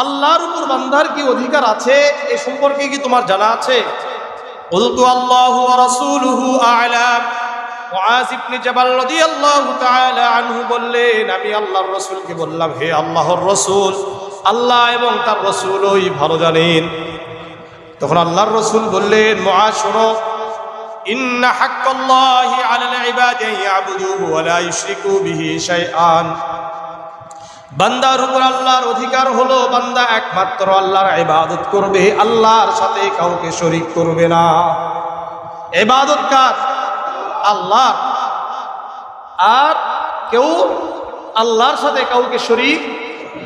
আল্লাহর উপর বান্দার কি অধিকার আছে এ সম্পর্কে কি তোমার জানা আছে? বলতু আল্লাহু ওয়া রাসূলুহু আ'লাম। মুআয ইবনে জাবাল রাদিয়াল্লাহু তাআলা আনহু বললেন, আমি আল্লাহর রাসূলকে বললাম, হে আল্লাহর রাসূল, আল্লাহ এবং তার রাসূলই ভালো জানেন। তখন আল্লাহর রাসূল বললেন, মুআয শোনো, ইন্না হাক্কাল্লাহি আলাল ইবাদি ইয়াবুদুহু ওয়া লা ইউশরিকু বিহি শাইআন। বান্দার উপর আল্লাহর অধিকার হলো বান্দা একমাত্র আল্লাহর ইবাদত করবে, আল্লাহর সাথে কাউকে শরীক করবে না। ইবাদত কার? আল্লাহ। আর কেউ আল্লাহর সাথে কাউকে শরীক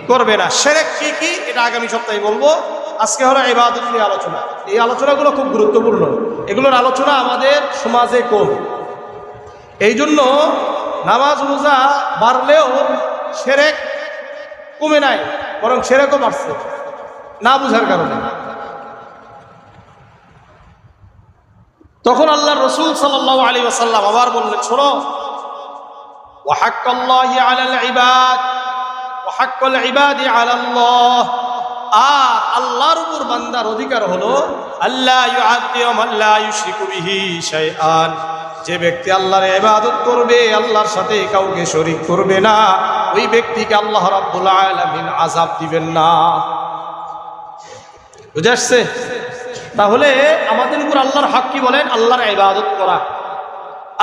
করবে না। শিরক কি এটা আগামী সপ্তাহে বলবো। আজকে হলো ইবাদত নিয়ে আলোচনা। এই আলোচনাগুলো খুব গুরুত্বপূর্ণ, এগুলোর আলোচনা আমাদের সমাজে কম। এই জন্য নামাজ রোজা বাড়লেও শিরক কমে নাই, বরং শিরকও বাড়ছে না বুঝার কারণে। তখন আল্লাহর রাসূল সাল্লাল্লাহু আলাইহি ওয়াসাল্লাম আবার বললেন, শোনো, ওয়া হাক্কাল্লাহি আলাল ইবাদ ওয়া হাক্কাল ইবাদি আলাল্লাহ। আর আল্লাহর উপর বান্দার অধিকার হলো আল্লাহ ইউআযযিমু মান লা ইউশরিকু বিহি শাইআন। যে ব্যক্তি আল্লাহর ইবাদত করবে, আল্লাহর সাথে কাউকে শরীক করবে না, ওই ব্যক্তিকে আল্লাহ রাব্বুল আলামিন আযাব দিবেন না। বুঝে আসছে? তাহলে আমাদের উপর আল্লাহর হক কি বলেন? আল্লাহর ইবাদত করা।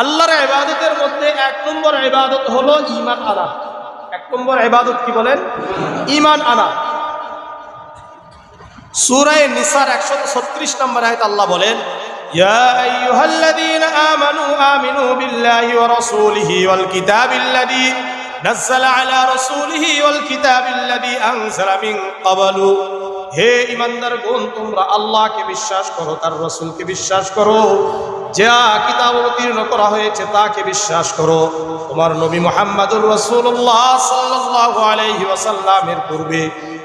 আল্লাহর ইবাদতের মধ্যে 1 নম্বর ইবাদত হলো ঈমান আনা। 1 নম্বর ইবাদত কি বলেন? ঈমান আনা। সূরা নিসার 136 নম্বর আয়াতে আল্লাহ বলেন, ইয়া আইয়ুহাল্লাযীনা আমানু আমিনু বিল্লাহি ওয়া রাসূলিহি ওয়াল কিতাবিল্লাযী নাযালা আলা রাসূলিহি ওয়াল কিতাবিল্লাযী আনজালা মিন ক্বাবলু। হে ঈমানদারগণ, তোমরা আল্লাহকে বিশ্বাস করো, তার রাসূলকে বিশ্বাস করো, যা কিতাব অবতীর্ণ করা হয়েছে তাকে বিশ্বাস করো। তোমার নবী মুহাম্মদুর রাসূলুল্লাহ সাল্লাল্লাহু আলাইহি ওয়াসাল্লামের পূর্বে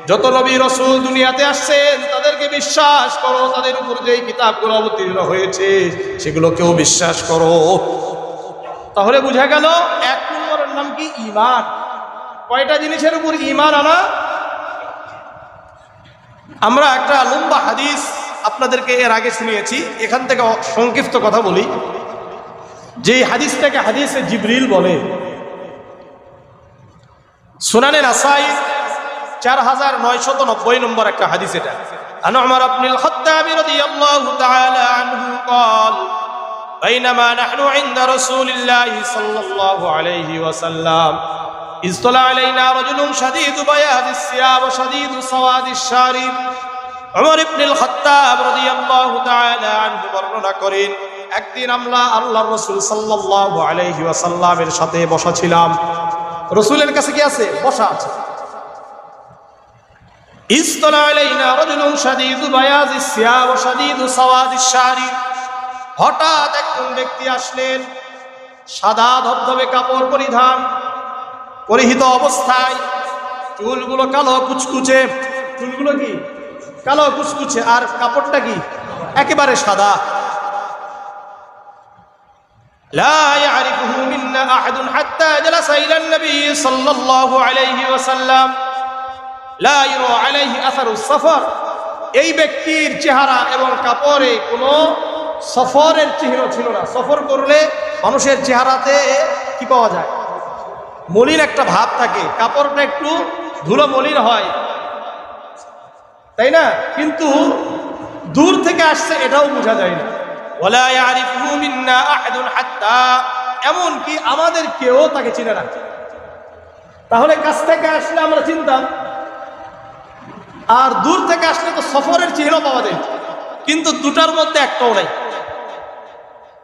যত নবী রাসূল দুনিয়াতে আসছেন তাদেরকে বিশ্বাস করো, তাদের উপর যেই কিতাবগুলো অবতীর্ণ হয়েছে সেগুলোকেও বিশ্বাস করো। তাহলে বুঝা গেল 1 নম্বরের নাম কি? ঈমান। কয়টা জিনিসের উপর ঈমান আনা? আমরা একটা লম্বা হাদিস আপনাদেরকে এর আগে শুনিয়েছি, এখান থেকে সংক্ষিপ্ত কথা বলি। যেই হাদিসটাকে হাদিসে জিবরিল বলে, সুনানে নাসাই 4990 নম্বর একটা হাদিস। এটা আন উমর ইবনুল খাত্তাব রাদিয়াল্লাহু তাআলা আনহু قال بينما نحن عند رسول الله صلى الله عليه وسلم إذ طلع علينا رجل شديد بياض الثياب وشديد سواد الشعر। উমর ইবনুল খাত্তাব রাদিয়াল্লাহু তাআলা আনহু বর্ণনা করেন, একদিন আমরা আল্লাহর রাসূল সাল্লাল্লাহু আলাইহি ওয়াসাল্লামের সাথে বসা ছিলাম। রাসূলের কাছে কি আছে? বসা আছে। ইসতলা আলাইনা রাজুলুন শাদীদু বায়াযিস সিয়াব ওয়া শাদীদু সাওয়াদিশ শারি। হঠাৎ একজন ব্যক্তি আসলেন, সাদা ধবধবে কাপড় পরিহিত অবস্থায়, চুলগুলো কালো কুচকুচে। চুলগুলো কি? কালো কুচকুচে। আর কাপড়টা কি? একেবারে সাদা। লা ইয়ারিফুহু মিন্না আহাদুন হাত্তা জালাসা ইলা নবী সাল্লাল্লাহু আলাইহি ওয়াসাল্লাম লা ইউরা আলাইহি আসারুস সফর। এই ব্যক্তির চেহারা এবং কাপড়ে কোনো সফরের চিহ্ন ছিল না। সফর করলে মানুষের চেহারাতে কি পাওয়া যায়? মলিন একটা ভাব থাকে, কাপড়টা একটু ধুলো মলিন হয়, তাই না? কিন্তু দূর থেকে আসছে এটাও বোঝা যায় না। ওয়ালা ইয়ারিফুহু মিন্না আহাদুন হাত্তা, এমনকি আমাদের কেউ তাকে চিনে না। তাহলে কাছ থেকে আসলে আমরা চিনতাম, আর দূর থেকে আসলে তো সফরের চিহ্ন পাওয়া যায়, কিন্তু দুটার মধ্যে একটাও নাই।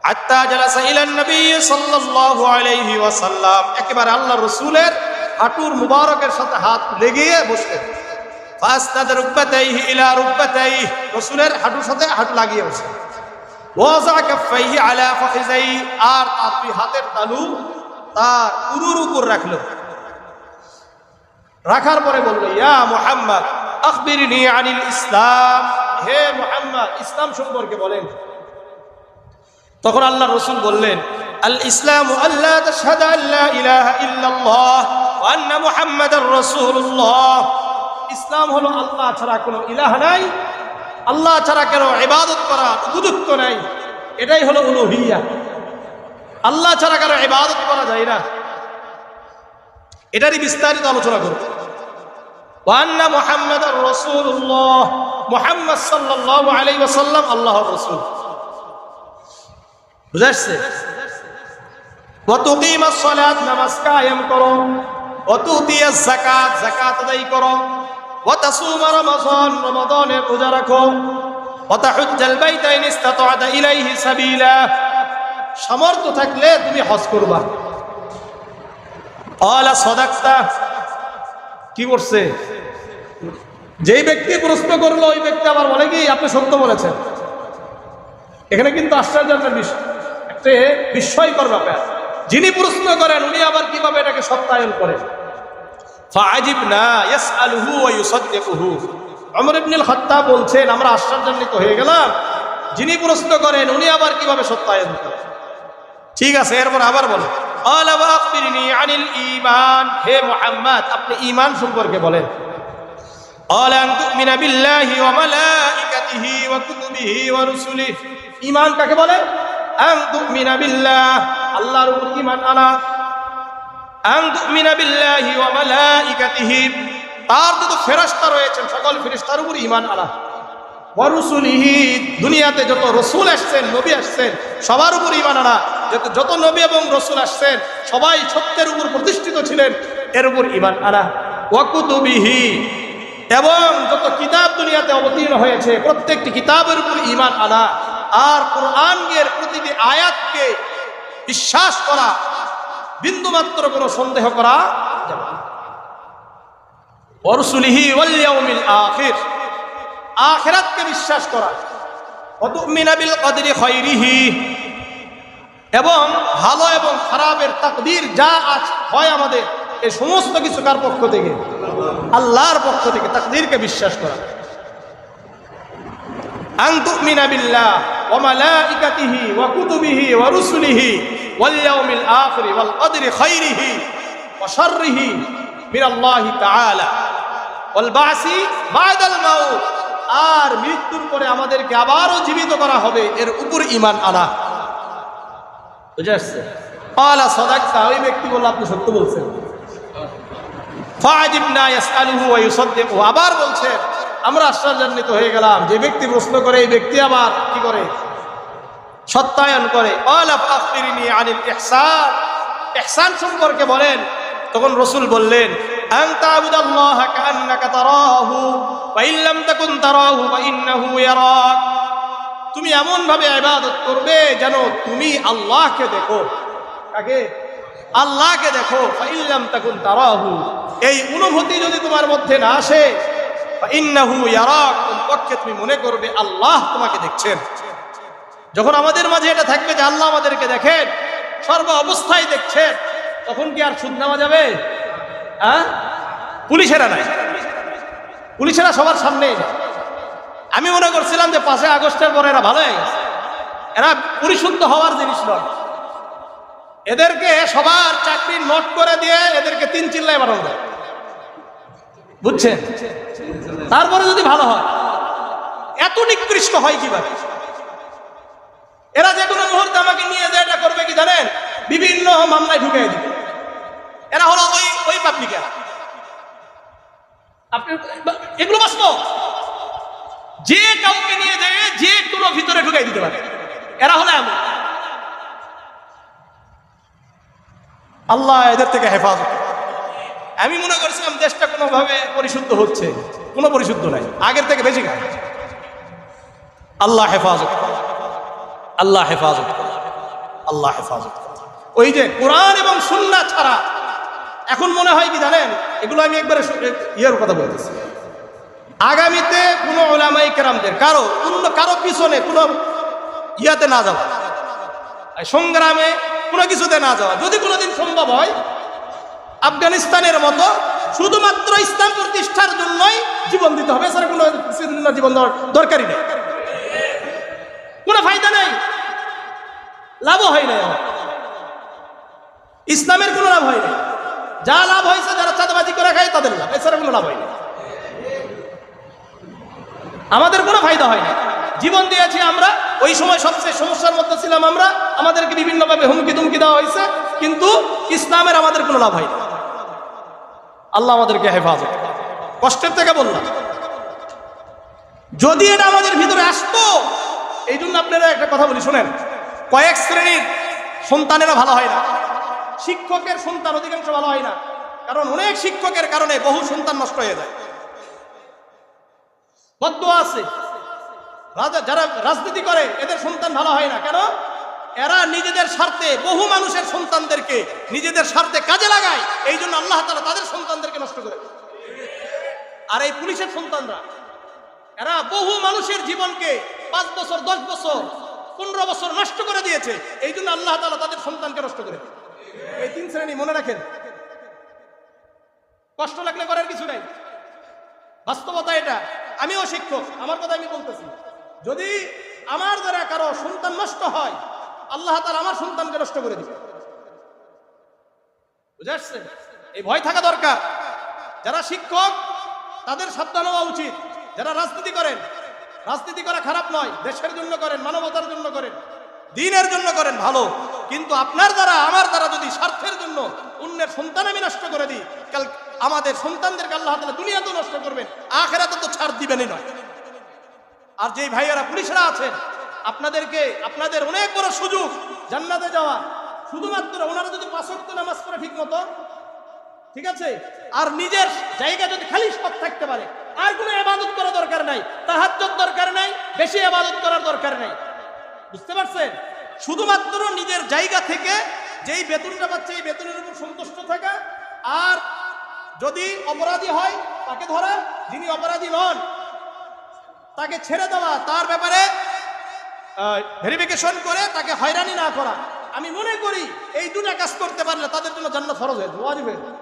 হাত্তা জালাসা ইলান নবী সাল্লাল্লাহু আলাইহি ওয়াসাল্লাম, একেবারে আল্লাহর রাসূলের হাঁটুর মুবারকের সাথে হাত লেগিয়ে বসলেন। ফাসনাদ রুকবাতাইহি ইলা রুকবাতাইহি, রাসূলের হাঁটুর সাথে হাঁটু লাগিয়ে বসলেন। ওয়াযা কাফাইহি আলা ফাখিযাইহি, আর তার দুই হাতের তালু তার উরুর উপর রাখলো। রাখার পরে বলল, ইয়া মুহাম্মদ আখবিরনি আনিল ইসলাম। হে মুহাম্মদ, ইসলাম সম্পর্কে বলেন। তখন আল্লাহর রাসূল বললেন, আল ইসলামু আল্লা তাশহাদা আল্লা ইলাহা ইল্লাল্লাহ ওয়া আন্না মুহাম্মাদার রাসূলুল্লাহ। ইসলাম হলো আল্লাহ ছাড়া কোনো ইলাহ নাই, আল্লাহ ছাড়া কেন ইবাদত করা উপযুক্ত নাই, এটাই হলো উলুহিয়া। আল্লাহ ছাড়া কারো ইবাদত করা যায় না, এটারই বিস্তারিত আলোচনা করব। ওয়ান্না মুহাম্মাদুর রাসূলুল্লাহ, মুহাম্মদ সাল্লাল্লাহু আলাইহি ওয়াসাল্লাম আল্লাহর রাসূল। বুঝাচ্ছে? ওয়া তুকিমাস সালাত, নামাজ কায়েম করো, ওয়া তুতিয়াস যাকাত, যাকাত আদায় করো, ওয়া তাসুমা রমাদান, রমাদানের রোজা রাখো, ওয়া তাহুজ্জাল বাইতা ইন ইসতাতা'তা ইলাইহি সাবিলা, সামর্থ্য থাকলে তুমি হজ করবা। আলা সাদাকতা, কি করছে? যেই ব্যক্তি প্রশ্ন করলো ওই ব্যক্তি আবার বলে কি আপনি সত্য বলেছেন। এখানে কিন্তু আশ্চর্যের বিষয়, একটা বিস্ময়কর ব্যাপার। যিনি প্রশ্ন করেন উনি আবার কিভাবে এটাকে সত্যায়ন করেন। ফাআজিবনা ইয়াসআলুহু ওয়া ইউসাদ্দিকুহু। ওমর ইবনুল খাত্তাব বলছেন আমরা আশ্চর্যান্বিত হয়ে গেলাম, যিনি প্রশ্ন করেন উনি আবার কিভাবে সত্যায়ন করেন। ঠিক আছে, এরপর আবার বলে আলা আখবিরনি আনিল ঈমান, হে মুহাম্মদ আপনি ঈমান সম্পর্কে বলেন। আলা আন তুমিনা বিল্লাহি ওয়া মালাইকাতিহি ওয়া কুতুবিহি ওয়া রুসুলিহি, ঈমান কাকে বলে? আন তুমিনা বিল্লাহ, আল্লাহর উপর ঈমান আনা। আন তুমিনা বিল্লাহি ওয়া মালাইকাতিহি, তার যত ফেরেশতা রয়েছেন সকল ফেরেশতার উপর ঈমান আনা। ওয়া রুসুলিহি, দুনিয়াতে যত রাসূল আসছেন, নবী আসছেন সবার উপর ঈমান আনা। যত নবী এবং রাসূল আসছেন সবাই সত্যের উপর প্রতিষ্ঠিত ছিলেন, এর উপর ঈমান আনা। ওয়া কুতুবিহি, এবং যত কিতাব দুনিয়াতে অবতীর্ণ হয়েছে প্রত্যেকটি কিতাবের উপর ঈমান আনা। আর কোরআনের প্রতিটি আয়াতকে বিশ্বাস করা, বিন্দুমাত্র কোনো সন্দেহ করা যাবে না। ওয়া রুসুলিহি ওয়াল ইয়াউমিল আখির, আখিরাতকে বিশ্বাস করা। ওয়া তুমিনা বিল কদরি খায়রিহি, এবং ভালো এবং খারাপের তাকদীর যা হয় আমাদের এই সমস্ত কিছু কার পক্ষ থেকে? আল্লাহর পক্ষ থেকে। তাকদীরকে বিশ্বাস করা। আন তুমিনা বিল্লাহ ওয়া মালাইকাতিহি ওয়া কুতুবিহি ওয়া রুসুলিহি ওয়াল ইয়াউমিল আখির ওয়াল কদরি খায়রিহি ওয়া শাররিহি মিনাল্লাহি তাআলা ওয়াল বাসি বাদাল মাউত, আর মৃত্যুর পরে আমাদেরকে আবারও জীবিত করা হবে, এর উপর ঈমান আনা। বুঝে আসছে? আলা সাদাকতা, ওই ব্যক্তি বলল আপনি সত্য বলছেন। ফাআজিবনা ইয়াসআলুহু ওয়া ইউসাদ্দিকু, আবার বলছে আমরা আশ্চর্যান্বিত হয়ে গেলাম, যে ব্যক্তি প্রশ্ন করে এই ব্যক্তি আবার কি করে? সত্যায়ন করে। আলা ফাখবিরনি আনিল ইহসান, ইহসান সম্পর্কে বলেন। তখন রাসূল বললেন আন তা'বুদাল্লাহা কাআন্নাকা তারাহু ওয়া ইন লাম তাকুন তারাহু ফা ইন্নাহু ইয়ারাক, তুমি এমন ভাবে ইবাদত করবে যেন তুমি আল্লাহকে দেখো। কাকে? আল্লাহকে দেখো। ফা ইন লাম তাকুন তারাহু, এই অনুভূতি যদি তোমার মধ্যে না আসে, ফা ইন্নাহু ইয়ারাক, পক্ষে তুমি মনে করবে আল্লাহ তোমাকে দেখছেন। যখন আমাদের মাঝে এটা থাকবে যে আল্লাহ আমাদেরকে দেখেন, সর্ব অবস্থায় দেখছেন, তখন কি আর সুদ নেওয়া যাবে? হ্যাঁ, পুলিশেরা নাই, পুলিশেরা সবার সামনেই যায়। আমি মনে করছিলাম যে 5 আগস্টের পরে এরা ভালো হয়ে গেছে, এরা পরিশুদ্ধ হওয়ার জিনিস নয়। এদেরকে সবার চাকরি নোট করে দিয়ে এদেরকে 3 চিল্লায় বানানো যায়, বুঝছেন? তারপরে যদি ভালো হয়, এত নিকৃষ্ট হয় কিভাবে? এরা যে কোনো মুহূর্তে আমাকে নিয়ে যে এটা করবে কি জানেন? বিভিন্ন মামলায় ঢুকে দিবে। এরা হলো ওই পাবলিকেরা। আপনি এগুলো বাস্তব, যে কাউকে নিয়ে যায় যে কোনো ভিতরে ঢুকাই দিতে পারে। এরা হলো এমন। আল্লাহ এদের থেকে হেফাজত। আমি মনে করছিলাম দেশটা কোনোভাবে পরিশুদ্ধ হচ্ছে, কোনো পরিশুদ্ধ নাই, আগের থেকে বেশি খায়। আল্লাহ হেফাজত, আল্লাহ হেফাজত, আল্লাহ হেফাজত। ওই যে কোরআন এবং সুন্নাহ ছাড়া এখন মনে হয় কি জানেন? এগুলো আমি একবারে ইয়ের কথা বলতেছি। আগামীতে কোনো উলামায়ে কেরামদের কারো পিছনে কোনো ইয়াতে না যাওয়া, সংগ্রামে কোনো কিছুতে না যাওয়া, যদি কোনোদিন সম্ভব হয় আফগানিস্তানের মতো শুধুমাত্র ইসলাম প্রতিষ্ঠার জন্যই জীবন দিতে হবে, এছাড়া কোনো জীবন দেওয়ার দরকারই নেই, কোনো ফায়দা নেই, লাভও হয় না। ইসলামের কোনো লাভ হয় না। যা লাভ হয়েছে যারা চাঁদাবাজি করে খায় তাদের লাভ, এছাড়া কোনো লাভ হয় না। আমাদের কোনো ফায়দা হয় না। জীবন দিয়েছি আমরা, ওই সময় সবচেয়ে সমস্যার মধ্যে ছিলাম আমরা, আমাদেরকে বিভিন্নভাবে হুমকি দুমকি দেওয়া হয়েছে, কিন্তু ইসলামের আমাদের কোনো লাভ হয় না। আল্লাহ আমাদেরকে হেফাজত, কষ্টের থেকে বললাম। যদি এটা আমাদের ভিতরে আসতো, এই জন্য আপনারা একটা কথা বলি শোনেন, কয়েক শ্রেণীর সন্তানেরা ভালো হয় না, শিক্ষকের সন্তান অধিকাংশ ভালো হয় না, কারণ অনেক শিক্ষকের কারণে বহু সন্তান নষ্ট হয়ে যায়। বদদোয়া আছে, যারা রাজনীতি করে এদের সন্তান ভালো হয় না, কেন? এরা নিজেদের স্বার্থে বহু মানুষের সন্তানদেরকে নিজেদের স্বার্থে কাজে লাগায়, এই জন্য আল্লাহ তাআলা তাদের সন্তানদেরকে নষ্ট করে। আর এই পুলিশের সন্তানরা, এরা বহু মানুষের জীবনকে 5 বছর 10 বছর 15 বছর নষ্ট করে দিয়েছে, এই জন্য আল্লাহ তাআলা তাদের সন্তানকে নষ্ট করে। এই 3 শ্রেণী মনে রাখেন। কষ্ট লাগলে করার কিছু নাই, বাস্তবতা এটা। আমিও শিক্ষক, আমার কথা আমি বলতেছি। যদি আমার দ্বারা কারো সন্তান নষ্ট হয়, আল্লাহ তাআলা আমার সন্তানকে নষ্ট করে দিবে। বুঝে আসছে? এই ভয় থাকা দরকার। যারা শিক্ষক তাদের সাবধান হওয়া উচিত। যারা রাজনীতি করেন, রাজনীতি করা খারাপ নয়, দেশের জন্য করেন, মানবতার জন্য করেন, দ্বীনের জন্য করেন, ভালো। কিন্তু আপনার দ্বারা আমার দ্বারা যদি স্বার্থের জন্য অন্যের সন্তান আমি নষ্ট করে দিই, কাল আমাদের সন্তানদেরকে আল্লাহ তাআলা দুনিয়াতেও নষ্ট করবেন, আখিরাতে তো ছাড় দিবেনই নয়। আর যেই ভাইয়েরা পুলিশরা আছেন, আপনাদেরকে আপনাদের অনেক বড় সুযোগ জান্নাতে যাওয়া, শুধুমাত্র ওনারা যদি 5 ওয়াক্ত নামাজ পড়ে ঠিক মতো, ঠিক আছে, আর নিজের জায়গা যদি খালি সৎ থাকতে পারে, আর কোনো ইবাদত করার দরকার নাই, তাহাজ্জুদ দরকার নাই, বেশি ইবাদত করার দরকার নাই। বুঝতে পারছেন? শুধুমাত্র নিজের জায়গা থেকে যেই বেতনটা পাচ্ছে এই বেতনের উপর সন্তুষ্ট থাকা, আর যদি অপরাধী হয় তাকে ধরা, যিনি অপরাধী নন তাকে ছেড়ে দেওয়া, তার ব্যাপারে ভেরিফিকেশন করে তাকে হয়রানি না করা। আমি মনে করি এই দুটা কাজ করতে পারলে তাদের জন্য জান্নাত ফরজ হয়ে যাবে, ওয়াজিব হয়ে যাবে।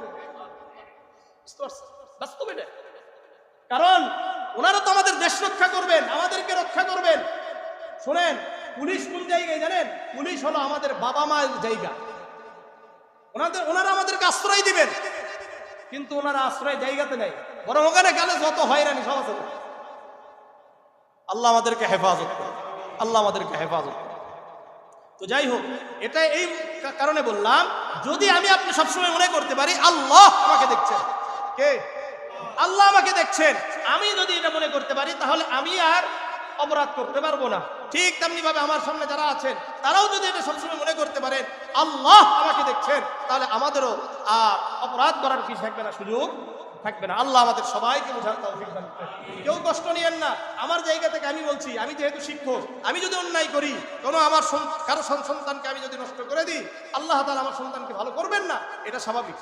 বাস্তব এটা। কারণ ওনারা তো আমাদের দেশ রক্ষা করবেন, আমাদেরকে রক্ষা করবেন। শোনেন, পুলিশ কোন জায়গায় জানেন? পুলিশ হলো আমাদের বাবা মায়ের জায়গা। ওনারা আমাদেরকে আশ্রয় দিবেন, কিন্তু ওনারা আশ্রয় জায়গাতে নেই, বরং ওখানে গেলে যত হয়রানি সব আছে। আল্লাহ আমাদেরকে হেফাজত করে, আল্লাহ আমাদেরকে হেফাজত করে। তো যাই হোক, এটা এই কারণে বললাম, যদি আমি আপনি সবসময় মনে করতে পারি আল্লাহ আমাকে দেখছেন, কে? আল্লাহ আমাকে দেখছেন, আমি যদি এটা মনে করতে পারি, তাহলে আমি আর অপরাধ করতে পারবো না। ঠিক তেমনি ভাবে আমার সামনে যারা আছেন তারাও যদি এটা সবসময় মনে করতে পারেন আল্লাহ আমাকে দেখছেন, তাহলে আমাদেরও অপরাধ করার কি থাকবে না, সুযোগ থাকবে না। আল্লাহ আমাদের সবাইকে বোঝার তৌফিক দান করেন। কেউ কষ্ট নিয়েন না। আমার জায়গা থেকে আমি বলছি, আমি যেহেতু শিক্ষক, আমি যদি অন্যায় করি, কোনো আমার কারো সন্তানকে আমি যদি নষ্ট করে দিই, আল্লাহ তাআলা আমার সন্তানকে ভালো করবেন না, এটা স্বাভাবিক।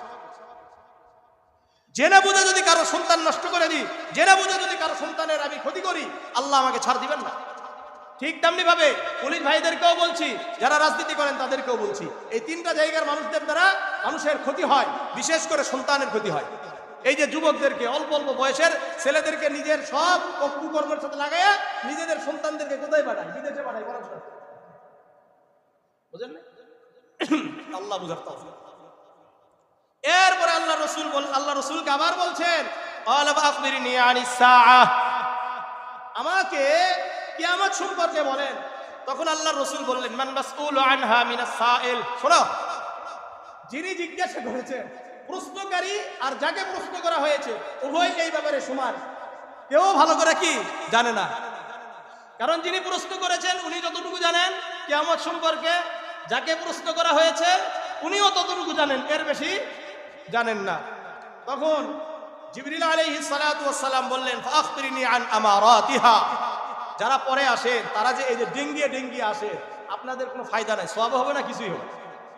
জেনে বুঝে যদি কারো সন্তান নষ্ট করে দিই, জেনে বুঝে যদি কারো সন্তানের আমি ক্ষতি করি, আল্লাহ আমাকে ছাড় দিবেন না। ঠিক তেমনি ভাবে পুলিশ ভাইদেরকেও বলছি, যারা রাজনীতি করেন তাদেরকেও বলছি, এই 3টা জায়গার মানুষদের দ্বারা মানুষের ক্ষতি হয়, বিশেষ করে সন্তানের ক্ষতি হয়। এই যে যুবকদেরকে, অল্প অল্প বয়সের ছেলেদেরকে নিজের সব কুকর্মের সাথে লাগাইয়া নিজেদের সন্তানদেরকে কোথায় পাঠায়? বিদেশে পাঠায়। বুঝলেন? আল্লাহ বুঝার তৌফিক। এরপরে আল্লাহ রসুলকে আবার বলছেন, আমাকে কিয়ামত সম্পর্কে বলেন। তখন আল্লাহ রসুল বললেন, মান মাসউলু আনহা মিনাস সাইল। শোনো, যিনি জিজ্ঞাসা করেছেন, প্রশ্নকারী আর যাকে প্রশ্ন করা হয়েছে, উভয় এই ব্যাপারে সমান। কেউ ভালো করে কি জানে না, কারণ যিনি প্রশ্ন করেছেন উনি যতটুকু জানেন কিয়ামত সম্পর্কে, যাকে প্রশ্ন করা হয়েছে উনিও ততটুকু জানেন, এর বেশি জানেন না। তখন জিবরিল আলাইহিস সালাতু ওয়াস সালাম বললেন, ফাখবিরনি আন আমারাতিহা। যারা পরে আসেন তারা যে এই যে ডেঙ্গিয়ে ডেঙ্গিয়ে আসে, আপনাদের কোনো ফায়দা নাই, সওয়াব হবে না, কিছুই হবে,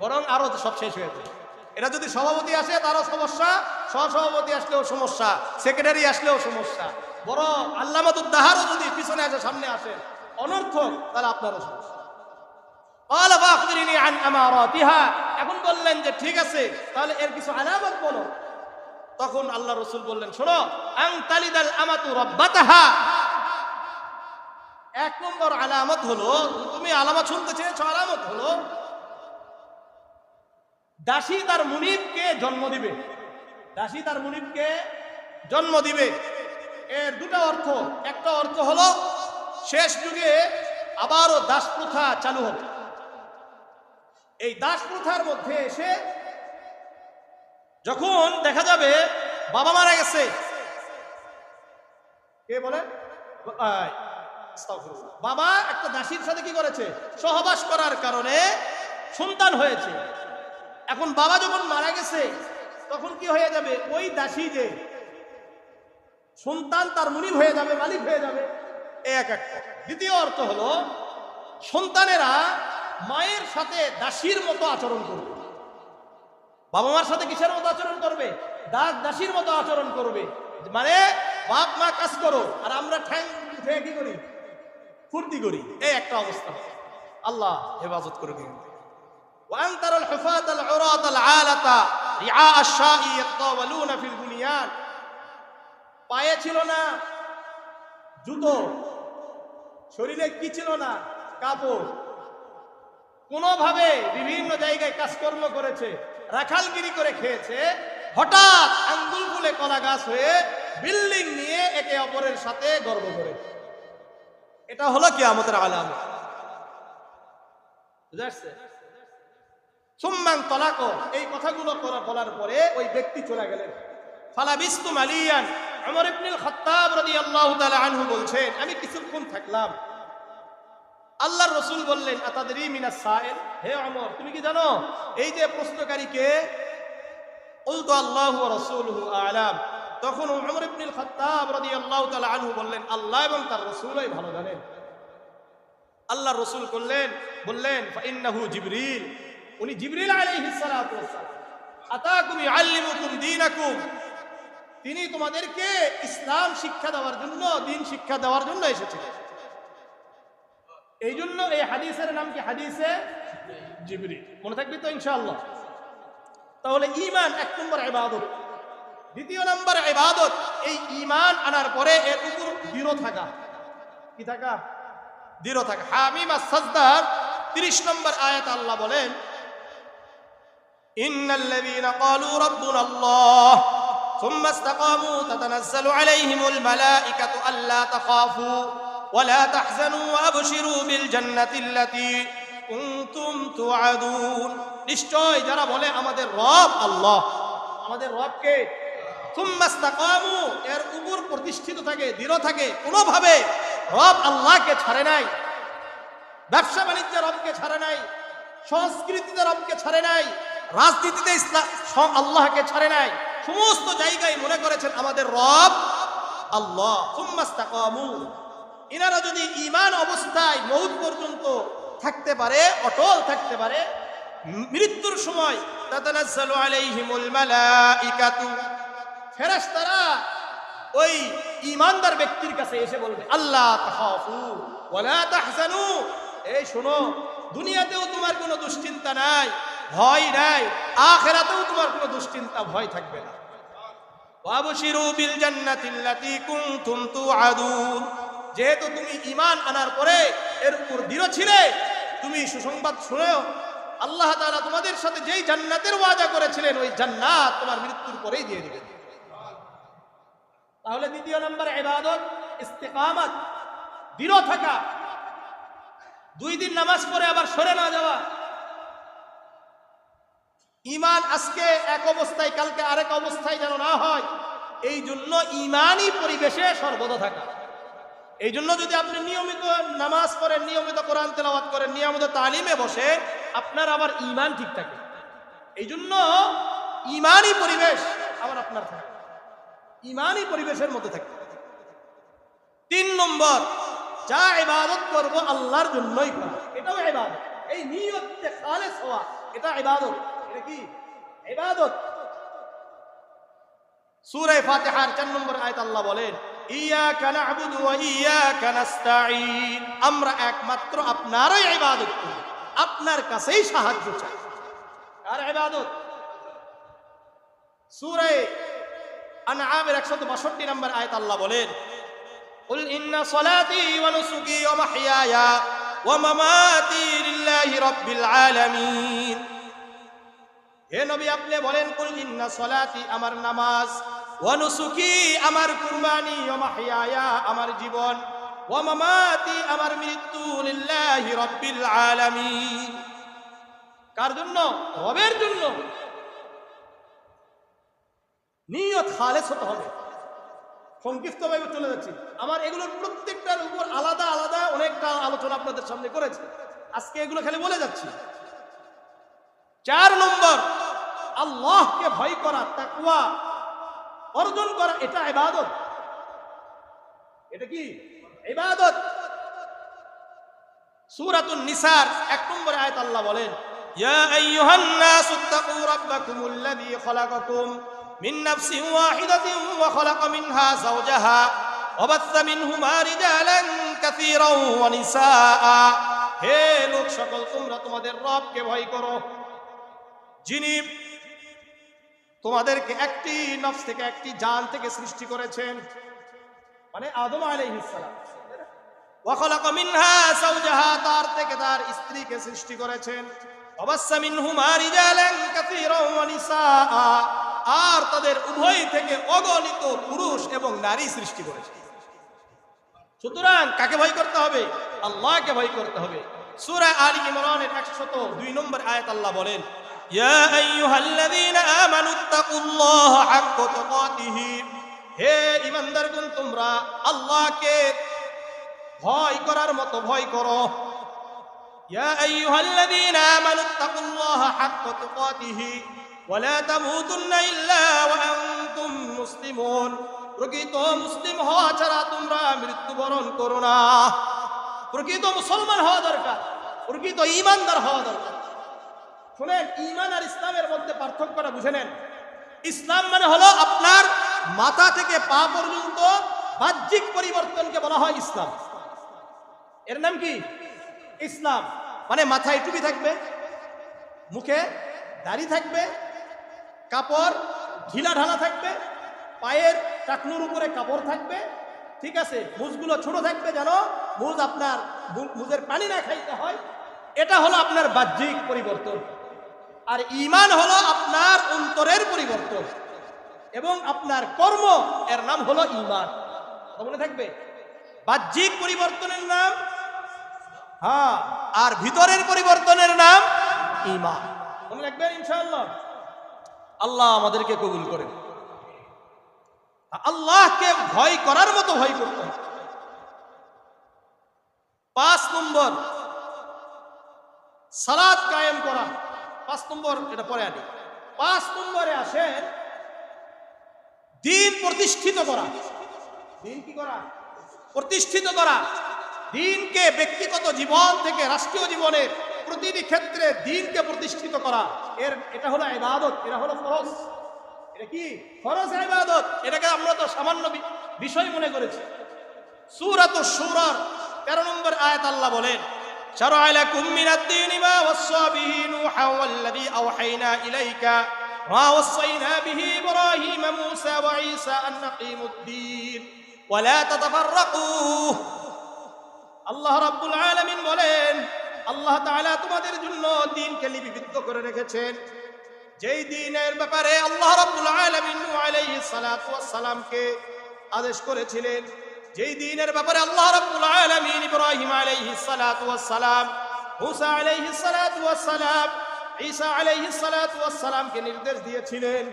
বরং আরো সব শেষ হয়ে যাবে। এটা যদি সভাপতি আসে তারও সমস্যা, সহসভাপতি আসলেও সমস্যা, সেক্রেটারি আসলেও সমস্যা, বড় আল্লামাতুদ দাহারও যদি পিছনে আসে সামনে আসে অনর্থক, তাহলে আপনারও সমস্যা। এখন বললেন যে ঠিক আছে, তাহলে এর কিছু আলামত বলো। তখন আল্লাহ রসুল বললেন, শোনো, আন তালিদাল আমাতু রাব্বাতাহা। 1 নম্বর আলামত হলো, তুমি আলামত শুনতে চেয়েছো, আলামত হলো দাসী তার মুনিবকে জন্ম দিবে। দাসী তার মুনিবকে জন্ম দিবে। এর দুটো অর্থ। একটা অর্থ হলো শেষ যুগে আবারও দাস প্রথা চালু হবে। এই দাস প্রথার মধ্যে এসে যখন দেখা যাবে বাবা মারা গেছে, কে বলে বাবা একটা দাসীর সাথে কি করেছে, সহবাস করার কারণে সন্তান হয়েছে। এখন বাবা যখন মারা গেছে তখন কি হয়ে যাবে, ওই দাসী যে সন্তান তার মুনিব হয়ে যাবে, মালিক হয়ে যাবে। এক একটা। দ্বিতীয় অর্থ হলো সন্তানেরা মায়ের সাথে দাসীর মতো আচরণ করবে। বাবা মার সাথে কিসের মতো আচরণ করবে, দাসীর মতো আচরণ করবে। মানে বাপ মা কাজ করো আর আমরা ঠ্যাং উঠে কি করি, ফুর্তি করি। এই একটা অবস্থা। আল্লাহ হেফাজত করে দিন। ওয়ান্তারুল হুফাতাল উরাতাল আলাতা রিআ আশ-শাই ইয়াতাওয়ালুনা ফিল বুনিয়ান। পায়ে ছিল না জুতো, শরীরে কি ছিল না, কাপড়। কোনোভাবে বিভিন্ন জায়গায় কাজকর্ম করেছে, রাখালগিরি করে খেয়েছে। হঠাৎ আঙ্গুল ফুলে কলা গাছ হয়ে বিল্ডিং নিয়ে একে অপরের সাথে গর্ব করে। এটা হলো কিয়ামতের আলামত। বুঝা আসছে? সুম্মান তালাক। এই কথাগুলো বলার পরে ওই ব্যক্তি চলে গেলেন। ফালাবিস্তু মালিয়ান। ওমর ইবনুল খাত্তাব রাদিয়াল্লাহু তাআলা আনহু বলছেন, আমি কিছুক্ষণ থাকলাম। আল্লাহর রাসূল বললেন, আতাদরি মিনাস সাইল, হে ওমর তুমি কি জানো এই যে প্রশ্নকারীকে? কুলতু আল্লাহু ওয়া রাসূলুহু আ'লাম। তখন ওমর ইবনুল খাত্তাব রাদিয়াল্লাহু তাআলা আনহু বললেন, আল্লাহ এবং তার রাসূলই ভালো জানেন। আল্লাহর রাসূল বললেন ফাইন্নাহু জিবরিল, উনি জিবরিল আলাইহিস সালাতু ওয়াস সালাম। আতাকুম ইউআল্লিমুকুম দীনাকুম, তিনি তোমাদেরকে ইসলাম শিক্ষা দেওয়ার জন্য, দ্বীন শিক্ষা দেওয়ার জন্য এসেছিলেন। এই জন্য এই হাদিসের নাম কি, হাদিসে জিবরিল। মনে থাকবে তো ইনশাআল্লাহ। তাহলে ঈমান এক নম্বর ইবাদত। দ্বিতীয় নম্বর ইবাদত, এই ঈমান আনার পরে এর উপর দৃঢ় থাকা। কি থাকা? দৃঢ় থাকা। হামিম আস-সাজদার 30 নম্বর আয়াত আল্লাহ বলেন, ইন্নাল্লাযীনা ক্বালু রাব্বুনাল্লাহ সুম্মা ইসতাকামু তাতানাজ্জালু আলাইহিমুল মালাঈকাতু আল্লা তাখাফু ওয়া লা তাহজানু ওয়া আবশিরু বিল জান্নাতিল্লাতী কুনতুম তুআদুন। নিশ্চয় যারা বলে আমাদের রব আল্লাহ, আমাদের রব কে, সুম্মা ইসতাকামু, এর উপর প্রতিষ্ঠিত থাকে, দৃঢ় থাকে, কোনোভাবে রব আল্লাহকে ছাড়ে নাই, ব্যবসা বাণিজ্যে রবকে ছাড়ে নাই, সংস্কৃতিতে রবকে ছাড়ে নাই, রাজনীতিতে আল্লাহকে ছাড়ে নাই, সমস্ত জায়গায় মনে করেছেন আমাদের রব আল্লাহ। সুম্মা ইসতাকামু, ইনারা যদি ঈমান অবস্থায় মউত পর্যন্ত থাকতে পারে, অটল থাকতে পারে, মৃত্যুর সময় তাতানাজ্জালু আলাইহিমুল মালাঈকাতু, ফেরেশতারা ওই ঈমানদার ব্যক্তির কাছে এসে বলবে, আল্লাহ তাখাফু ওয়া লা তাহজানু, এই শোনো দুনিয়াতেও তোমার কোনো দুশ্চিন্তা নাই, ভয় নাই, আখিরাতেও তোমার কোনো দুশ্চিন্তা, ভয় থাকবে না। ওয়া আবশিরু বিল জান্নাতিল্লাতী কুনতুম তুআদুন, যেহেতু তুমি ঈমান আনার পরে এর উপর দৃঢ় ছিলে, তুমি সুসংবাদ শুনেও, আল্লাহ তাআলা তোমাদের সাথে যেই জান্নাতের ওয়াদা করেছিলেন ওই জান্নাত তোমার মৃত্যুর পরেই দিয়ে দিবেন। তাহলে দ্বিতীয় নম্বর ইবাদত ইস্তিকামাত, দৃঢ় থাকা। 2 দিন নামাজ পড়ে আবার সরে না যাওয়া। ঈমান আজকে এক অবস্থায় কালকে আরেক অবস্থায় যেন না হয়, এই জন্য ঈমানি পরিবেশে সর্বদা থাকা। এই জন্য যদি আপনি নিয়মিত নামাজ পড়েন, নিয়মিত কোরআন তেলাওয়াত করেন, নিয়মিত তালিমে বসে, আপনার আবার ঈমান ঠিক থাকে। এই জন্য ঈমানি পরিবেশ আবার আপনার থাকে, ঈমানি পরিবেশের মধ্যে থাকে। 3 নম্বর, যা ইবাদত করব আল্লাহর জন্যই করা, এটাও ইবাদত। এই নিয়তে খালেস হওয়া, এটা ইবাদত। এটা কি ইবাদত? সূরা ফাতিহার 4 নম্বর আয়াত আল্লাহ বলেন, ইয়াকা না'বুদু ওয়া ইয়াকা নাস্তাঈন, আমরা একমাত্র আপনারই ইবাদত করি, আপনার কাছেই সাহায্য চাই। আর ইবাদত সূরা আনআমের 162 নম্বর আয়াত আল্লাহ বলেন, কুল ইন্না সলাতি ওয়া নুসুকি ওয়া মাহইয়ায়া ওয়া মামাতি লিল্লাহি রাব্বিল আলামিন। হে নবী আপনি বলেন, কুল ইন্না সলাতি, আমার নামাজ, ওয়া নুসুকি আমার কুরবানি, ওয়া মাহইয়ায়া আমার জীবন, ওয়া মামাতি আমার মৃত্যু, লিল্লাহি রাব্বিল আলামিন। কার জন্য? রবের জন্য। নিয়ত খালেস হতে হবে। সংক্ষিপ্তভাবে চলে যাচ্ছি, আমার এগুলোর প্রত্যেকটার উপর আলাদা আলাদা অনেকটা আলোচনা আপনাদের সামনে করেছে, আজকে এগুলো খালি বলে যাচ্ছি। 4 নম্বর, আল্লাহকে ভয় করা, তাকওয়া অর্জন করা, এটা ইবাদত। এটা কি ইবাদত? সূরাতুন নিসার 1 নম্বর আয়াত আল্লাহ বলেন, ইয়া আইয়ুহান নাসুত্তাকু রাব্বাকুমুল্লাযী খালাকাকুম মিন নাফসিন ওয়াহিদাতিন ওয়া খালাকা মিনহা যাওজাহা ওয়া বাসসা মিনহুমা রিজালান কাসীরান ওয়া নিসাআ। হে লোক সকল, তোমরা তোমাদের রবকে ভয় করো, যিনি তোমাদেরকে একটি নফস থেকে, একটি জান থেকে সৃষ্টি করেছেন, মানে আদম আলাইহিস সালাম। ওয়া খালাকা মিনহা যাওজাহা, তার থেকে তার স্ত্রীকে সৃষ্টি করেছেন। ওয়া বাসসা মিনহুমা রিজালান কাসীরান ওয়া নিসাআ, আর তাদের উভয় থেকে অগণিত পুরুষ এবং নারী সৃষ্টি করেছেন। সুতরাং কাকে ভয় করতে হবে? আল্লাহকে ভয় করতে হবে। সূরা আলী ইমরানের 102 নম্বর আয়াত আল্লাহ বলেন, ইয়া আইয়ুহাল্লাযীনা আমানুত্তাকুল্লাহা হাক্কা তুকাতিহি। হে ঈমানদারগণ, তোমরা আল্লাহকে ভয় করার মতো ভয় করো। ইয়া আইয়ুহাল্লাযীনা আমানুত্তাকুল্লাহা হাক্কা তুকাতিহি ওয়া লা তামুতুন্না ইল্লা ওয়া আনতুম মুসলিমুন। প্রকৃত মুসলিম হওয়া ছাড়া তোমরা মৃত্যুবরণ করো না। প্রকৃত মুসলমান হওয়া দরকার, প্রকৃত ঈমানদার হওয়া দরকার। শুনেন, ঈমান আর ইসলামের মধ্যে পার্থক্যটা বুঝে নেন। ইসলাম মানে হলো আপনার মাথা থেকে পা পর্যন্ত বাহ্যিক পরিবর্তনকে বলা হয় ইসলাম। এর নাম কি? ইসলাম। মানে মাথায় টুপি থাকবে, মুখে দাড়ি থাকবে, কাপড় ঢিলা ঢালা থাকবে, পায়ের টাকনুর উপরে কাপড় থাকবে, ঠিক আছে, মুজগুলো ছোট থাকবে, যেন মুজ আপনার মুজের পানি না খাইতে হয়। এটা হলো আপনার বাহ্যিক পরিবর্তন। আর ঈমান হলো আপনার অন্তরের পরিবর্তন এবং আপনার কর্ম, এর নাম হলো ঈমান। মনে থাকবে, বাহ্যিক পরিবর্তনের নাম আর ভিতরের পরিবর্তনের নাম ঈমান। মনে রাখবেন ইনশাআল্লাহ। আল্লাহ আমাদেরকে কবুল করেন। আল্লাহকে ভয় করার মতো ভয় করতে হবে। 5 নম্বর, সালাত কায়েম করা। 5 নম্বর, এটা পরে আনি। 5 নম্বরে আসে দ্বীন প্রতিষ্ঠিত করা। দ্বীন কি করা? প্রতিষ্ঠিত করা। দ্বীনকে ব্যক্তিগত জীবন থেকে রাষ্ট্রীয় জীবনের প্রতিটি ক্ষেত্রে দ্বীনকে প্রতিষ্ঠিত করা, এটা হলো ইবাদত, এটা হলো ফরজ। এটা কি? ফরজ ইবাদত। এটাকে আমরা তো সামান্য বিষয় মনে করেছি। সূরাতুশ শূরার 13 নম্বর আয়াত আল্লাহ বলেন, শারআ লাকুম মিনাদ-দীনি মা ওয়াসসা বিহি নূহা ওয়াল্লাযী আওহাইনা ইলাইকা মা ওয়াসাইনা বিহি ইব্রাহিমা মূসা ওয়া ঈসা আন আকিমুদ-দীন ওয়া লা তাতাফাররাকু। আল্লাহ রাব্বুল আলামিন বলেন, আল্লাহ তাআলা তোমাদের জন্য দ্বীনকে লিপিবদ্ধ করে রেখেছেন। যেই দ্বীনের ব্যাপারে আল্লাহ রাব্বুল আলামিন নূহ আলাইহিস সালাতু ওয়াস সালামকে আদেশ করেছিলেন, যেই দ্বীনের ব্যাপারে আল্লাহ রাব্বুল আলামিন ইব্রাহিম আলাইহিস সালাতু ওয়াস সালাম, মূসা আলাইহিস সালাতু ওয়াস সালাম, ঈসা আলাইহিস সালাতু ওয়াস সালামকে নির্দেশ দিয়েছিলেন,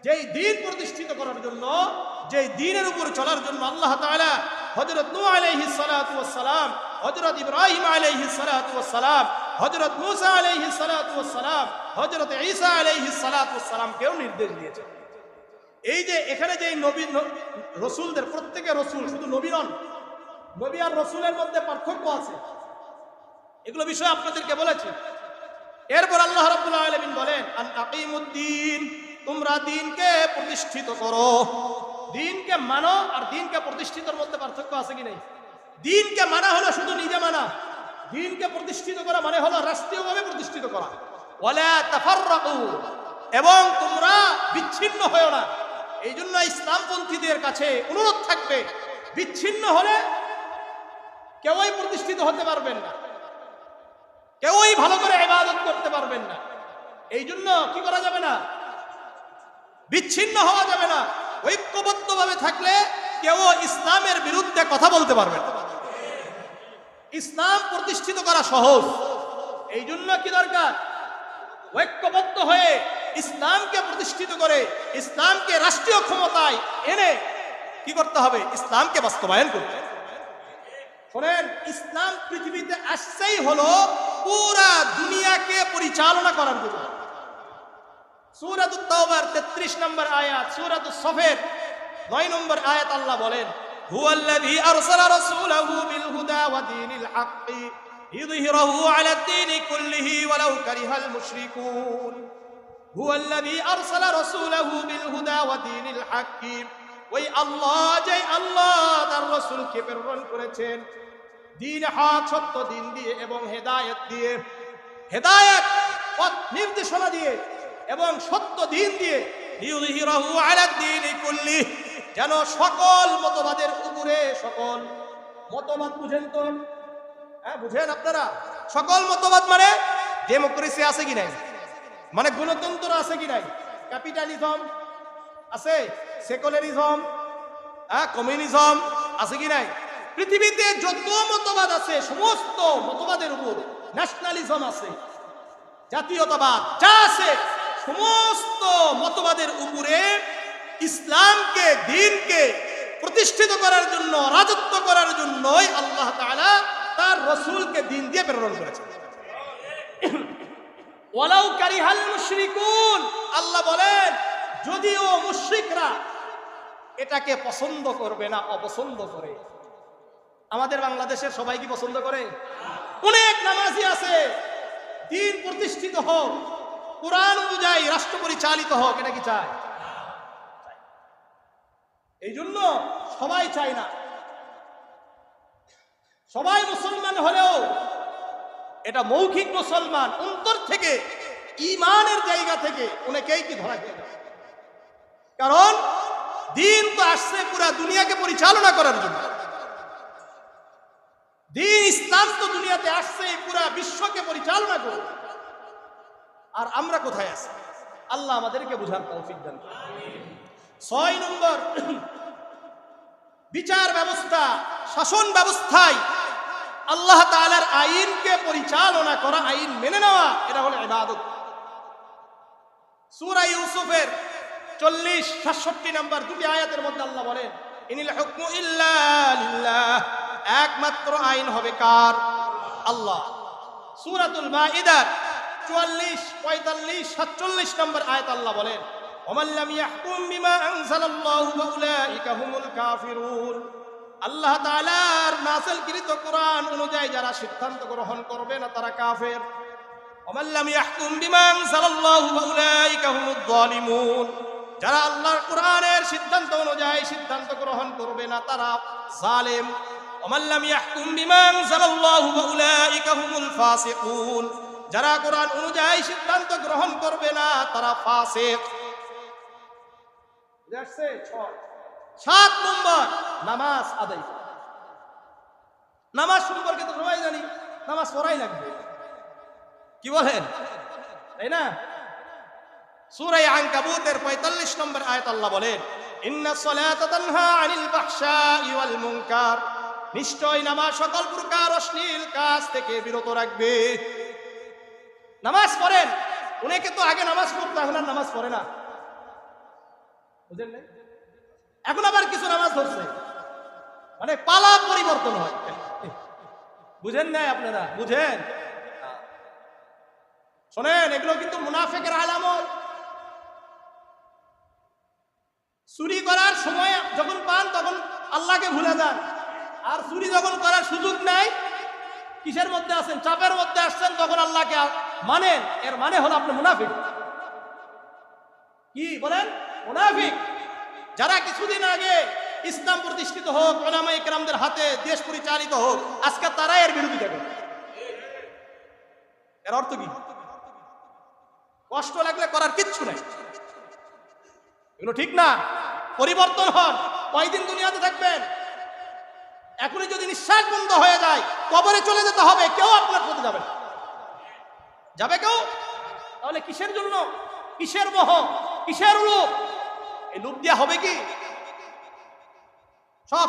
যেই দ্বীন প্রতিষ্ঠিত করার জন্য, যেই দ্বীনের উপর চলার জন্য আল্লাহ তাআলা হযরত নূহ আলাইহিস সালাতু ওয়াস সালাম, হযরত ইব্রাহিম আলাইহিস সালাতু ওয়াস সালাম, হযরত মূসা আলাইহিস সালাতু ওয়াস সালাম, হযরত ঈসা আলাইহিস সালাতু ওয়াস সালামকেও নির্দেশ দিয়েছেন। এই যে এখানে যে নবী রসুলদের, প্রত্যেকে রসুল, শুধু নবী নন। নবী আর রসুলের মধ্যে পার্থক্য আছে, এগুলো বিষয় আপনাদেরকে বলেছি। এরপর আল্লাহ রাব্বুল আলামিন বলেন, আন আকিমুদ্দীন, তোমরা দ্বীনকে প্রতিষ্ঠিত করো। দ্বীনকে মানো আর দ্বীনকে প্রতিষ্ঠিতর মধ্যে পার্থক্য আছে কি নাই? দ্বীনকে মানা হলো শুধু নিজে মানা, দ্বীনকে প্রতিষ্ঠিত করা মানে হলো রাষ্ট্রীয়ভাবে প্রতিষ্ঠিত করা। ওয়ালা তাফাররাকু, এবং তোমরা বিচ্ছিন্ন হয়ো না। এই জন্য ইসলামপন্থীদের কাছে অনুরোধ থাকবে, বিচ্ছিন্ন হলে কেউই প্রতিষ্ঠিত হতে পারবেন না, কেউই ভালো করে ইবাদত করতে পারবেন না। এই জন্য কি করা যাবে না? বিচ্ছিন্ন হওয়া যাবে না। ঐক্যবদ্ধভাবে থাকলে কেউ ইসলামের বিরুদ্ধে কথা বলতে পারবে না। ইসলাম প্রতিষ্ঠিত করা সহজ। এই জন্য কি দরকার? ঐক্যবদ্ধ হয়ে ইসলামকে প্রতিষ্ঠিত করে ইসলামকে রাষ্ট্রীয় ক্ষমতায় এনে কি করতে হবে? ইসলামকে বাস্তবায়ন করতে হবে। শোনেন, ইসলাম পৃথিবীতে আসছেই হলো পুরা দুনিয়াকে পরিচালনা করার জন্য। সূরাতুত তাওবার 33 নম্বর আয়াত, সূরাতুস সফের 9 নম্বর আয়াত আল্লাহ বলেন, হুয়াল্লাযী আরসালা রাসূলাহু বিল হুদা ওয়া দীনিল হাক্কি লিইযহিরাহু আলাদ দীনি কুল্লিহি ওয়ালাউ কারিহাল মুশরিকুন। হুয়াল্লাযী আরসালা রাসূলাহু বিল হুদা ওয়া দীনিল হাক্কি, ওই আল্লাহ যে আল্লাহ তার রাসূলকে প্রেরণ করেছেন দ্বীন হক, সত্য দিন দিয়ে এবং হেদায়েত দিয়ে, হেদায়েত পথ নির্দেশনা দিয়ে এবং সত্য দিন দিয়ে, লিইযহিরাহু আলাদ দীনি কুল্লিহি, যেন সকল মতবাদের উপরে, সকল মতবাদ বুঝেন তো? হ্যাঁ, বুঝেন আপনারা? সকল মতবাদ মানে ডেমোক্রেসি আছে কি নাই, মানে গণতন্ত্র আছে কি নাই, ক্যাপিটালিজম আছে, সেকুলারিজম, কমিউনিজম আছে কি নাই? পৃথিবীতে যত মতবাদ আছে সমস্ত মতবাদের উপর ন্যাশনালিজম আছে, জাতীয়তাবাদ যা আছে সমস্ত মতবাদের উপরে ইসলামকে, দ্বীনকে প্রতিষ্ঠিত করার জন্য, রাজত্ব করার জন্যই আল্লাহ তাআলা তার রাসূলকে দ্বীন দিয়ে প্রেরণ করেছেন। ওয়ালাউ কারিহাল মুশরিকুন, আল্লাহ বলেন যদিও মুশরিকরা এটাকে পছন্দ করবে না, অপছন্দ করে। আমাদের বাংলাদেশের সবাই কি পছন্দ করে? অনেক নামাজি আছে দ্বীন প্রতিষ্ঠিত হোক, কোরআন অনুযায়ী রাষ্ট্র পরিচালিত হোক, এটা কি চায়? এই জন্য সবাই চায় না। সবাই মুসলমান হলেও এটা মৌখিক মুসলমান, অন্তর থেকে ঈমানের জায়গা থেকে অনেকেই কি ধরা খেয়ে যায়। কারণ দ্বীন তো আসছে পুরা দুনিয়াকে পরিচালনা করার জন্য। দ্বীন ইসলাম তো দুনিয়াতে আসছে পুরা বিশ্বকে পরিচালনা করবে। আর আমরা কোথায় আছি? আল্লাহ আমাদেরকে বুঝার তৌফিক দান করুন। 6 নম্বর, বিচার ব্যবস্থা, শাসন ব্যবস্থায় আল্লাহ তাআলার আইনকে পরিচালনা করা, আইন মেনে নেওয়া, এটা হলো ইবাদত। সূরা ইউসুফের 40-67 নম্বর দুটি আয়াতের মধ্যে আল্লাহ বলেন, ইনিল হুকমু ইল্লা লিল্লাহ, একমাত্র আইন হবে কার? আল্লাহ। সূরাতুল মাইদার 44, 45, 47 নম্বর আয়াত আল্লাহ বলেন, ওমান লাম ইয়াহকুম বিমা আনজালাল্লাহু ফাউলাইকা হুমুল কাফিরুন। আল্লাহ তাআলার নাযিলকৃত কোরআন অনুযায়ী যারা সিদ্ধান্ত গ্রহণ করবে না তারা কাফের। ওমান লাম ইয়াহকুম বিমা আনজালাল্লাহু ফাউলাইকা হুমুয যালিমুন। যারা আল্লাহর কোরআনের সিদ্ধান্ত অনুযায়ী সিদ্ধান্ত গ্রহণ করবে না তারা জালেম। ওমান লাম ইয়াহকুম বিমা আনজালাল্লাহু ফাউলাইকা হুমুল ফাসিকুন। যারা কোরআন অনুযায়ী সিদ্ধান্ত গ্রহণ করবে না তারা ফাসিক। 7 নম্বর, নামাজ আদায়। নামাজ সম্পর্কে তো সবাই জানি, নামাজ পড়াই লাগবে, কি বলেন, তাই না? সূরা আনকাবুতের 45 নম্বর আয়াত আল্লাহ বলেন, ইন্নাস সালাতা তানহা আনিল ফাহশাই ওয়াল মুনকার। নিশ্চয় নামাজ সকল প্রকার অশ্লীল কাজ থেকে বিরত রাখবে। নামাজ পড়েন, অনেকে তো আগে নামাজ পড়তো, এখন আর নামাজ পড়ে না, বুঝেন না? এখন আবার কিছু নামাজ ধরছে, মানে পালা পরিবর্তন হয়, বুঝেন না আপনারা? বুঝেন? শোনেন, এগুলো কিন্তু মুনাফিকের আলামত। চুরি করার সময় যখন পান তখন আল্লাহকে ভুলে যান, আর চুরি যখন করার সুযোগ নাই, কিসের মধ্যে আছেন? চাপের মধ্যে আসছেন, তখন আল্লাহকে মানেন। এর মানে হলো আপনি মুনাফিক। কি বলেন? মুনাফিক। যারা কিছুদিন আগে ইসলাম প্রতিষ্ঠিত হোক, উলামায়ে কেরামদের হাতে দেশ পরিচালিত হোক, আজকে তারা এর বিরোধিতা করে। এর অর্থ কি? কষ্ট লাগলে করার কিচ্ছু নাই, এগুলো ঠিক না। পরিবর্তন হন। কয়দিন দুনিয়াতে থাকবেন? এখনই যদি নিঃশ্বাস বন্ধ হয়ে যায়, কবরে চলে যেতে হবে, কেউ আপনার পথে যাবে না। যাবে কেউ? তাহলে কিসের জন্য? কিসের মোহ? কিসের লোভ? এই লোভ দিয়া হবে কি? সব